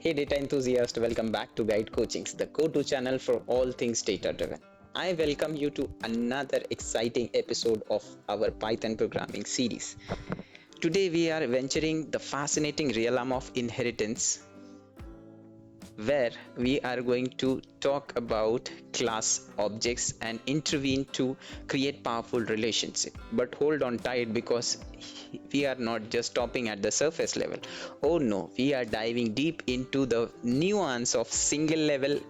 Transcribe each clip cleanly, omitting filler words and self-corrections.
Hey data enthusiast, welcome back to Guide Coachings, the go-to channel for all things data-driven. I welcome you to another exciting episode of our Python programming series. Today we are venturing the fascinating realm of inheritance, where we are going to talk about class objects and intervene to create powerful relationship. But hold on tight, because we are not just stopping at the surface level. Oh no, we are diving deep into the nuance of single level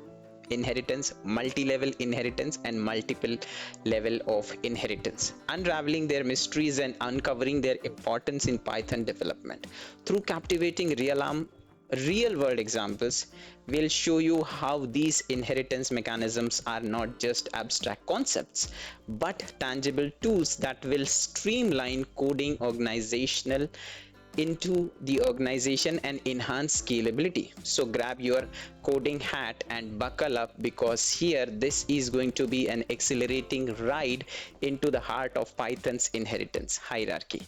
inheritance, multi-level inheritance, and multiple level of inheritance, unraveling their mysteries and uncovering their importance in Python development. Through captivating real world examples, we'll show you how these inheritance mechanisms are not just abstract concepts but tangible tools that will streamline coding organizational into the organization and enhance scalability. So grab your coding hat and buckle up, because here this is going to be an exhilarating ride into the heart of Python's inheritance hierarchy.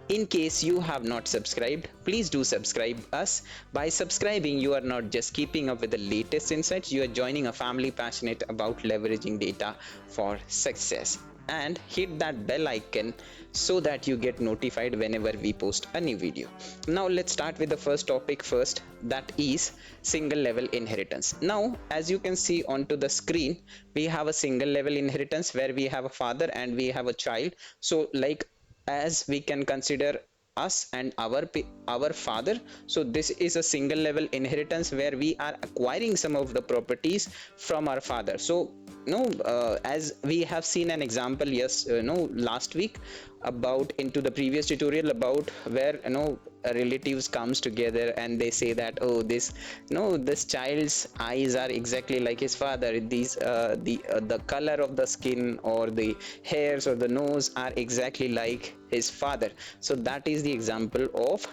In case you have not subscribed, please do subscribe us. By subscribing, you are not just keeping up with the latest insights, you are joining a family passionate about leveraging data for success. And hit that bell icon so that you get notified whenever we post a new video. Now let's start with the first topic first, that is single level inheritance. Now as you can see onto the screen, we have a single level inheritance where we have a father and we have a child. So like, as we can consider us and our father, so this is a single level inheritance where we are acquiring some of the properties from our father. So as we have seen an example, yes, last week, about into the previous tutorial, about where relatives comes together and they say that, oh, this child's eyes are exactly like his father, these the color of the skin or the hairs or the nose are exactly like his father. So that is the example of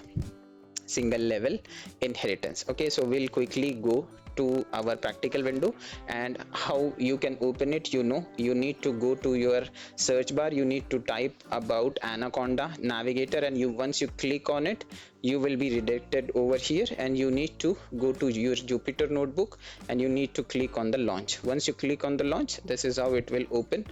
single level inheritance. Okay, so we'll quickly go to our practical window, and how you can open it. You need to go to your search bar, you need to type about anaconda navigator, and once you click on it, you will be redirected over here, and you need to go to your Jupyter notebook and you need to click on the launch. Once you click on the launch, this is how it will open.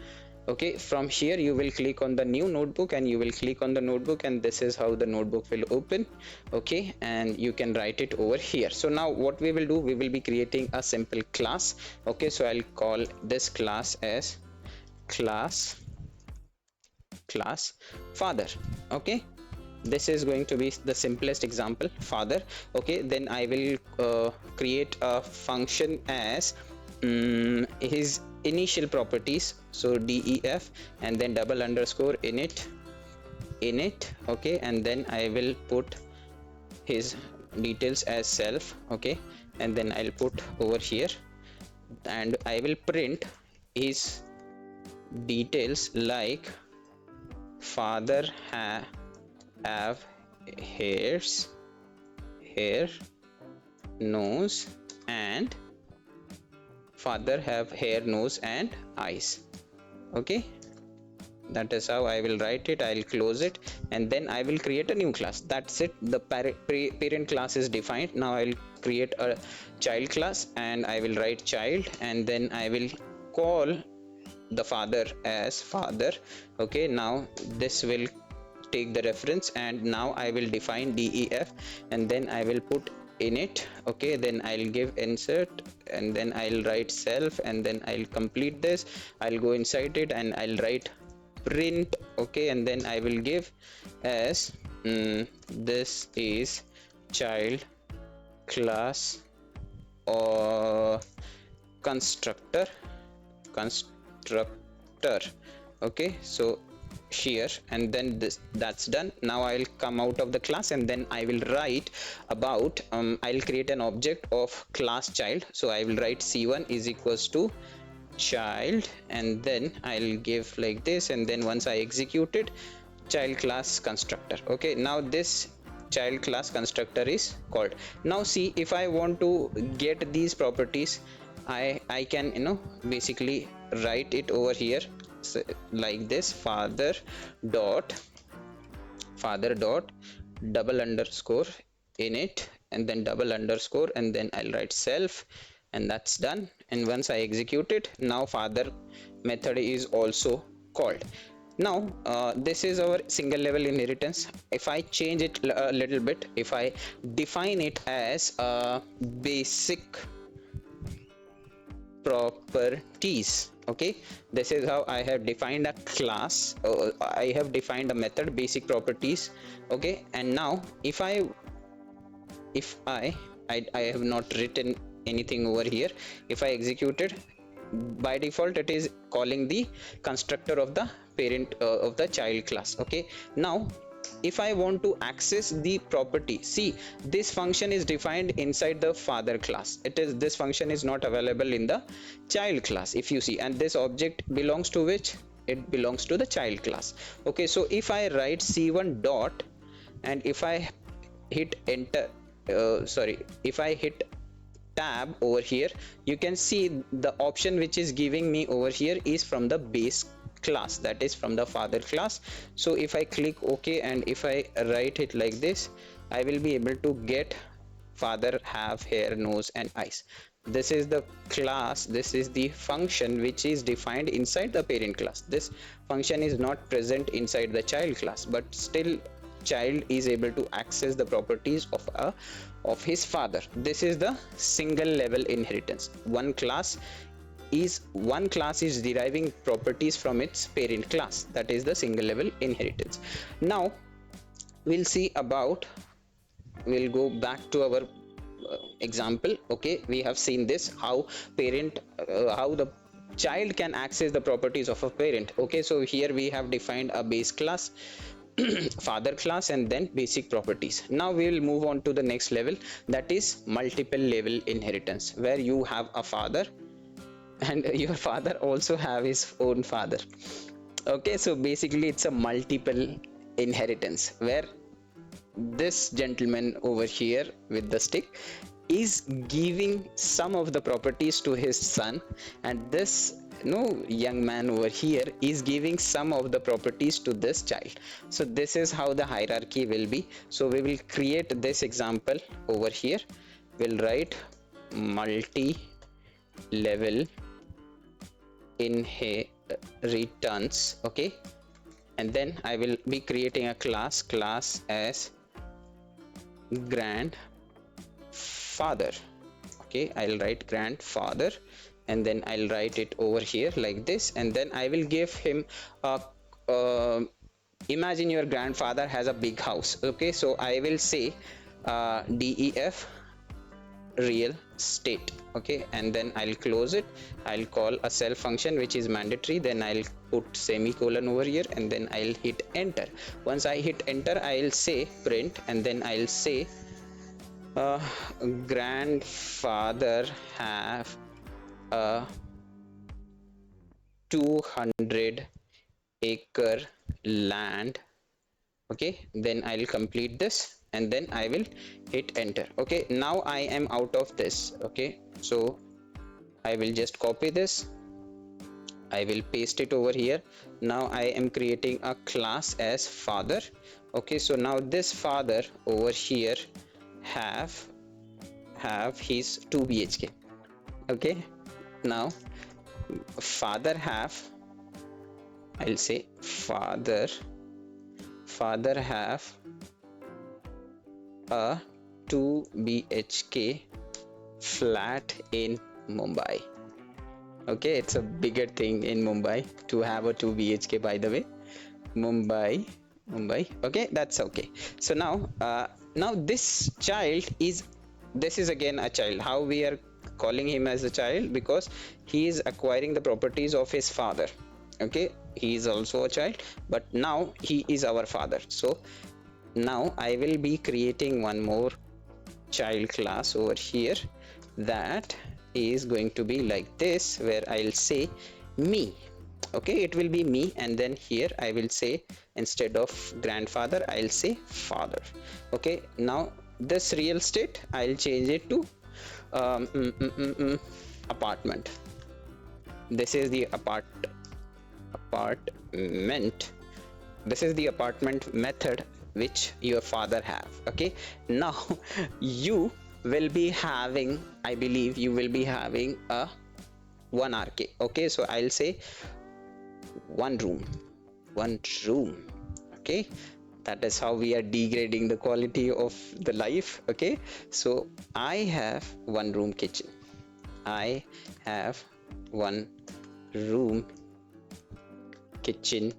Okay, from here you will click on the new notebook and you will click on the notebook, and this is how the notebook will open. Okay, and you can write it over here. So now what we will do, we will be creating a simple class. Okay, so I'll call this class as class father. Okay, this is going to be the simplest example, father. Okay, then I will create a function as his initial properties, so def, and then double underscore init. Okay, and then I will put his details as self. Okay, and then I'll put over here, and I will print his details like father have hair, nose, and father have hair, nose, and eyes. Okay, that is how I will write it. I'll close it, and then I will create a new class. That's it, the parent class is defined. Now I'll create a child class, and I will write child, and then I will call the father as father. Okay, now this will take the reference, and now I will define def, and then I will put init. Okay, then I'll give insert, and then I'll write self, and then I'll complete this. I'll go inside it and I'll write print. Okay, and then I will give as this is child class or constructor. Okay, so here, and then that's done. Now I'll come out of the class, and then I will write about I'll create an object of class child. So I will write c1 is equals to child, and then I'll give like this, and then once I execute it, child class constructor. Okay, now this child class constructor is called. Now see, if I want to get these properties, I can basically write it over here. So, like this, father dot double underscore init, and then double underscore, and then I'll write self, and that's done. And once I execute it, now father method is also called. Now this is our single level inheritance. If I change it a little bit, if I define it as basic properties, okay, this is how I have defined a class, I have defined a method basic properties, okay. And now if I have not written anything over here, if I execute it, by default it is calling the constructor of the parent of the child class, okay. Now if I want to access the property, see, this function is defined inside the father class. This function is not available in the child class, if you see. And this object belongs to which? It belongs to the child class, okay. So if I write c1 dot, and if I hit enter, if I hit tab over here, you can see the option which is giving me over here is from the base class, that is from the father class. So if I click OK, and if I write it like this, I will be able to get father have hair, nose and eyes. This is the class, this is the function which is defined inside the parent class. This function is not present inside the child class, but still child is able to access the properties of his father. This is the single level inheritance. One class is deriving properties from its parent class. That is the single level inheritance. Now we'll go back to our example, okay. We have seen this, how the child can access the properties of a parent, okay. So here we have defined a base class, father class, and then basic properties. Now we will move on to the next level, that is multiple level inheritance, where you have a father and your father also have his own father, okay. So basically it's a multiple inheritance, where this gentleman over here with the stick is giving some of the properties to his son, and this young man over here is giving some of the properties to this child. So this is how the hierarchy will be. So we will create this example over here. We'll write multi-level inheritance, okay. And then I will be creating a class as grandfather, okay. I'll write grandfather, and then I'll write it over here like this, and then I will give him imagine your grandfather has a big house, okay. So I will say def real estate, okay, and then I'll close it. I'll call a self function which is mandatory, then I'll put semicolon over here, and then I'll hit enter. Once I hit enter, I'll say print, and then I'll say grandfather have a 200-acre land, okay. Then I'll complete this, and then I will hit enter, okay. Now I am out of this, okay. So I will just copy this, I will paste it over here. Now I am creating a class as father, okay. So now this father over here have his 2 BHK, okay. Now father have, I'll say father have a 2 BHK flat in Mumbai, okay. It's a bigger thing in Mumbai to have a 2 BHK, by the way. Mumbai, okay, that's okay. So now this child is again a child. How we are calling him as a child? Because he is acquiring the properties of his father, okay. He is also a child, but now he is our father. So now I will be creating one more child class over here, that is going to be like this, where I'll say me, okay. It will be me, and then here I will say, instead of grandfather, I'll say father, okay. Now this real estate, I'll change it to apartment. This is the apartment. This is the apartment method which your father have. Okay, now you will be having, I believe you will be having a one RK. Okay, so I'll say one room, one room. Okay, that is how we are degrading the quality of the life. Okay, so I have one room kitchen, I have one room kitchen,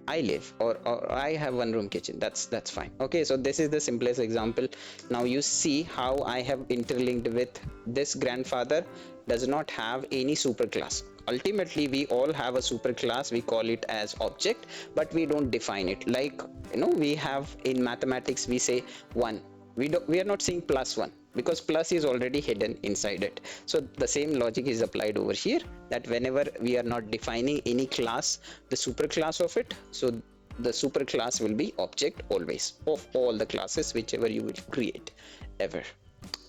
I live, or I have one room kitchen. That's fine. Okay, so this is the simplest example. Now you see how I have interlinked with this grandfather does not have any superclass. Ultimately, we all have a superclass. We call it as object, but we don't define it. Like, we have in mathematics, we say one. We are not saying plus one, because plus is already hidden inside it. So the same logic is applied over here, that whenever we are not defining any class, the superclass of it, so the superclass will be object always of all the classes whichever you will create ever.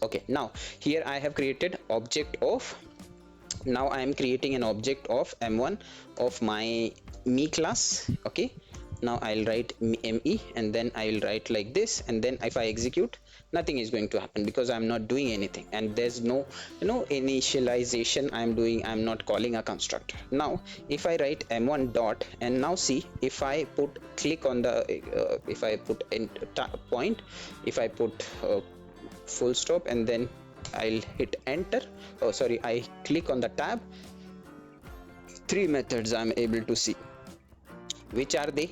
Okay, now here I have created object of, now I am creating an object of m1 of my me class. Okay, now I'll write me and then I'll write like this, and then if I execute, nothing is going to happen because I'm not doing anything, and there's no initialization I'm doing. I'm not calling a constructor. Now if I write m1 dot, and now see, if I put click on the if I put point, if I put full stop, and then I'll hit enter, oh sorry, I click on the tab, three methods I'm able to see. Which are they?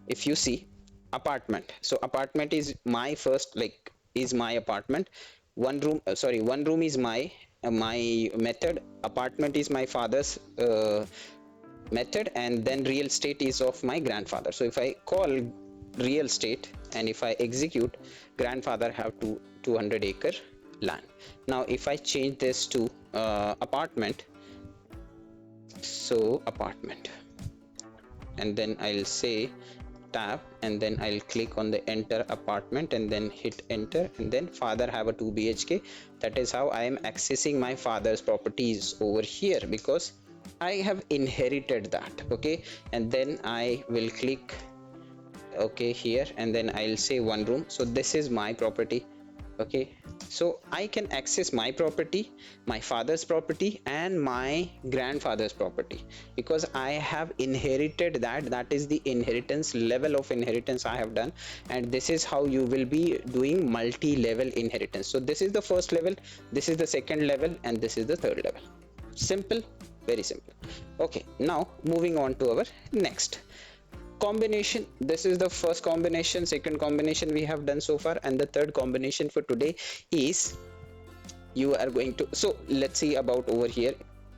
If you see, apartment, so apartment is my first, like, is my apartment. One room, one room is my method. Apartment is my father's method, and then real estate is of my grandfather. So if I call real estate and if I execute, grandfather have 200-acre land. Now if I change this to apartment, so apartment, and then I'll say tab, and then I'll click on the enter apartment and then hit enter, and then father have a 2 BHK. That is how I am accessing my father's properties over here, because I have inherited that. Okay, and then I will click okay here, and then I'll say one room. So this is my property. Okay, so I can access my property, my father's property, and my grandfather's property, because I have inherited that. That is the inheritance level of inheritance I have done, and this is how you will be doing multi-level inheritance. So this is the first level, this is the second level, and this is the third level. Simple, very simple. Okay, now moving on to our next combination. This is the first combination, second combination we have done so far, and the third combination for today is you are going to, so let's see about over here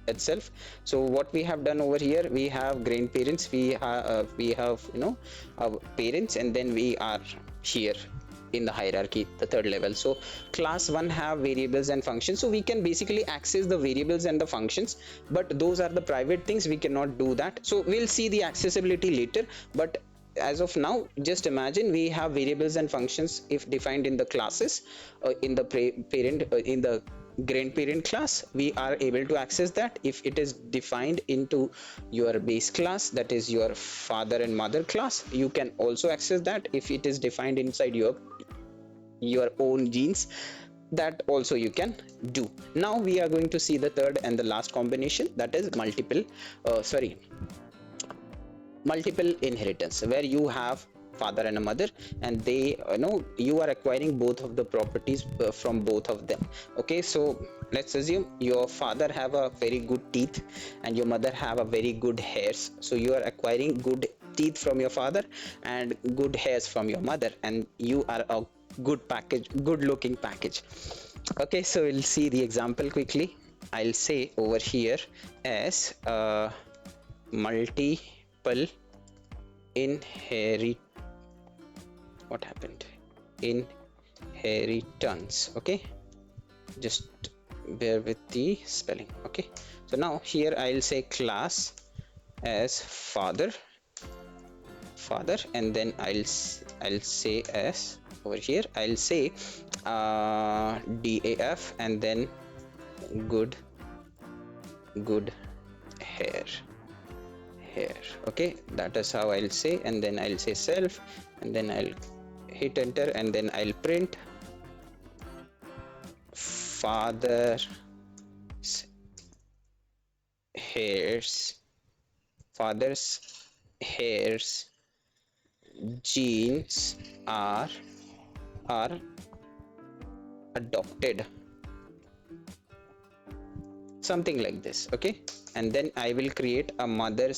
itself. So what we have done over here, we have grandparents, we have our parents, and then we are here in the hierarchy, the third level. So class 1 have variables and functions, so we can basically access the variables and the functions, but those are the private things, we cannot do that. So we'll see the accessibility later, but as of now, just imagine we have variables and functions if defined in the classes, in the parent in the grandparent class, we are able to access that. If it is defined into your base class, that is your father and mother class, you can also access that. If it is defined inside your own genes, that also you can do. Now we are going to see the third and the last combination, that is multiple inheritance, where you have father and a mother, and they you are acquiring both of the properties from both of them. Okay, so let's assume your father have a very good teeth and your mother have a very good hairs, so you are acquiring good teeth from your father and good hairs from your mother, and you are a good package, good looking package. Okay, so we'll see the example quickly. I'll say over here as multiple inherit what happened inheritance. Okay, just bear with the spelling. Okay, so now here I'll say class as father, and then I'll say as over here I'll say DAF, and then good hair here. Okay, that is how I'll say, and then I'll say self, and then I'll hit enter, and then I'll print father's hairs, father's hairs genes are adopted, something like this. Okay, and then I will create a mother.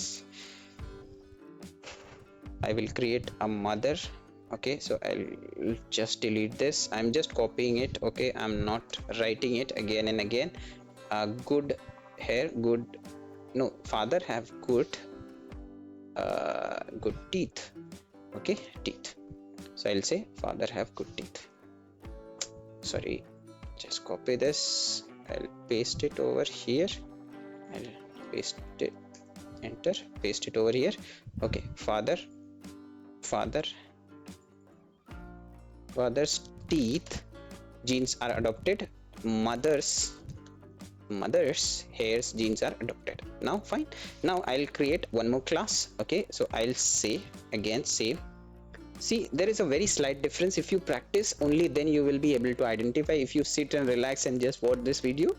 Okay, so I'll just delete this. I'm just copying it. Okay, I'm not writing it again and again. Good hair, good, no, father have good teeth. Okay, teeth. So I'll say father have good teeth. Sorry, just copy this. I'll paste it over here. I'll paste it, enter, paste it over here. Okay, father's teeth genes are adopted, mother's hairs genes are adopted. Now fine, now I'll create one more class. Okay, so I'll say again save. See, there is a very slight difference. If you practice, only then you will be able to identify. If you sit and relax and just watch this video,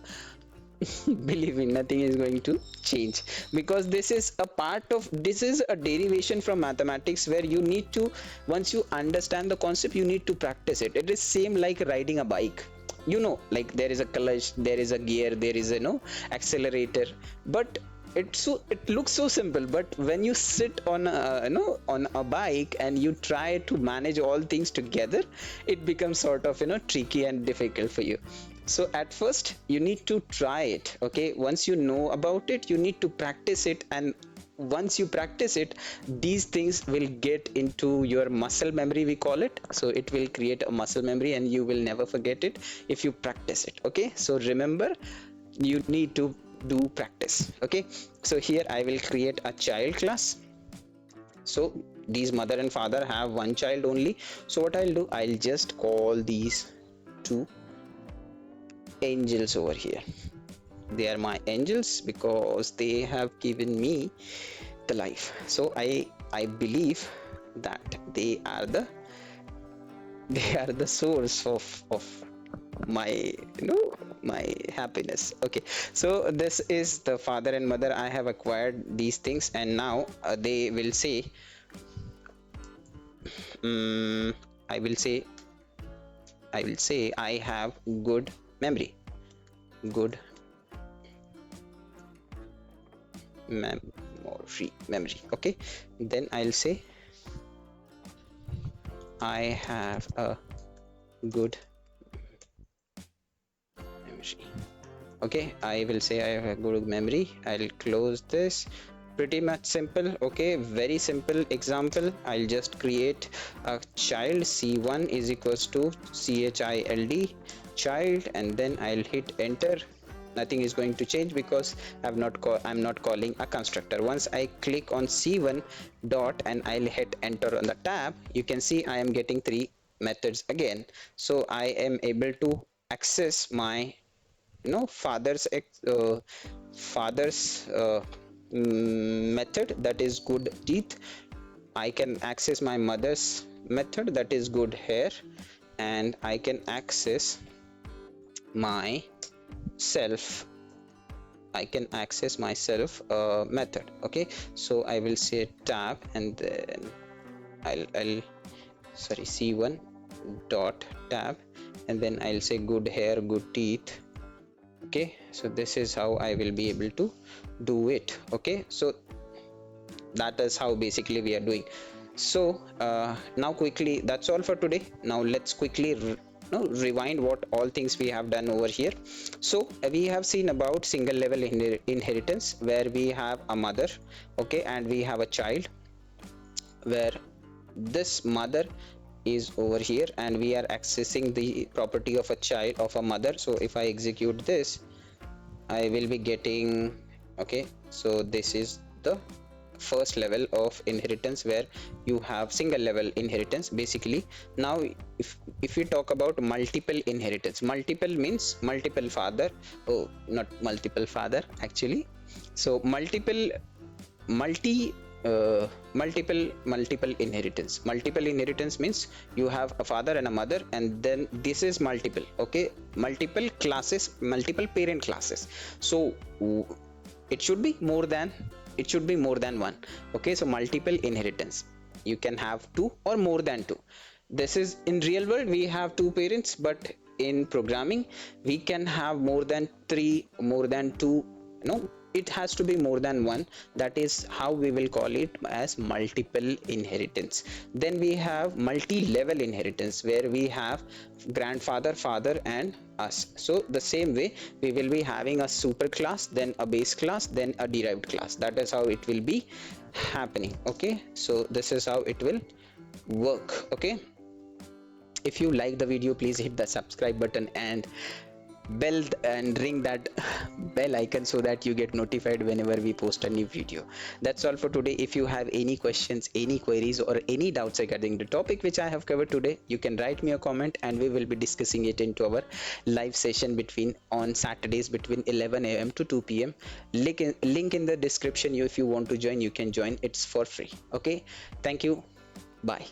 believe me, nothing is going to change, because this is a derivation from mathematics, where you need to, once you understand the concept, you need to practice it. It is same like riding a bike. You know, like there is a clutch, there is a gear, there is a accelerator, but it looks so simple, but when you sit on a bike and you try to manage all things together, it becomes sort of tricky and difficult for you. So at first you need to try it. Okay, once you know about it, you need to practice it, and once you practice it, these things will get into your muscle memory, we call it. So it will create a muscle memory and you will never forget it if you practice it. Okay, so remember, you need to do practice. Okay, so here I will create a child class. So these mother and father have one child only. So what I'll do, I'll just call these two angels over here. They are my angels because they have given me the life. So I believe that they are the source of my my happiness. Okay, so this is the father and mother. I have acquired these things, and now they will say I will say I have good memory. Okay, then I'll say I have a good memory. Okay, I will say I have a good memory. I'll close this. Pretty much simple. Okay, very simple example. I'll just create a child. C1 is equals to child child, and then I'll hit enter. Nothing is going to change because I'm not calling a constructor. Once I click on C1 dot and I'll hit enter on the tab, you can see I am getting 3 methods again. So I am able to access my father's method, that is good teeth. I can access my mother's method, that is good hair, and I can access myself method. Okay, so I will say tab, and then I'll sorry, C1 dot tab, and then I'll say good hair, good teeth. Okay, so this is how I will be able to do it. Okay, so that is how basically we are doing. So now quickly, that's all for today. Now let's quickly rewind what all things we have done over here. So we have seen about single level inheritance, where we have a mother, okay, and we have a child, where this mother is over here and we are accessing the property of a child of a mother. So if I execute this, I will be getting, okay, so this is the first level of inheritance, where you have single level inheritance basically. Now if we talk about multiple inheritance, multiple means multiple father, oh, not multiple father actually. So multiple multi multiple inheritance. Multiple inheritance means you have a father and a mother, and then this is multiple. Okay, multiple classes, multiple parent classes. So it should be more than, it should be more than one. Okay, so multiple inheritance, you can have two or more than two. This is in real world we have two parents, but in programming we can have more than three, more than two. No, it has to be more than one. That is how we will call it as multiple inheritance. Then we have multi-level inheritance, where we have grandfather, father, and us. So the same way we will be having a super class, then a base class, then a derived class. That is how it will be happening. Okay, so this is how it will work. Okay, if you like the video, please hit the subscribe button and bell and ring that bell icon so that you get notified whenever we post a new video. That's all for today. If you have any questions, any queries, or any doubts regarding the topic which I have covered today, you can write me a comment and we will be discussing it into our live session between on Saturdays between 11 a.m. to 2 p.m. Link in the description. If you want to join, you can join. It's for free. Okay, thank you. Bye.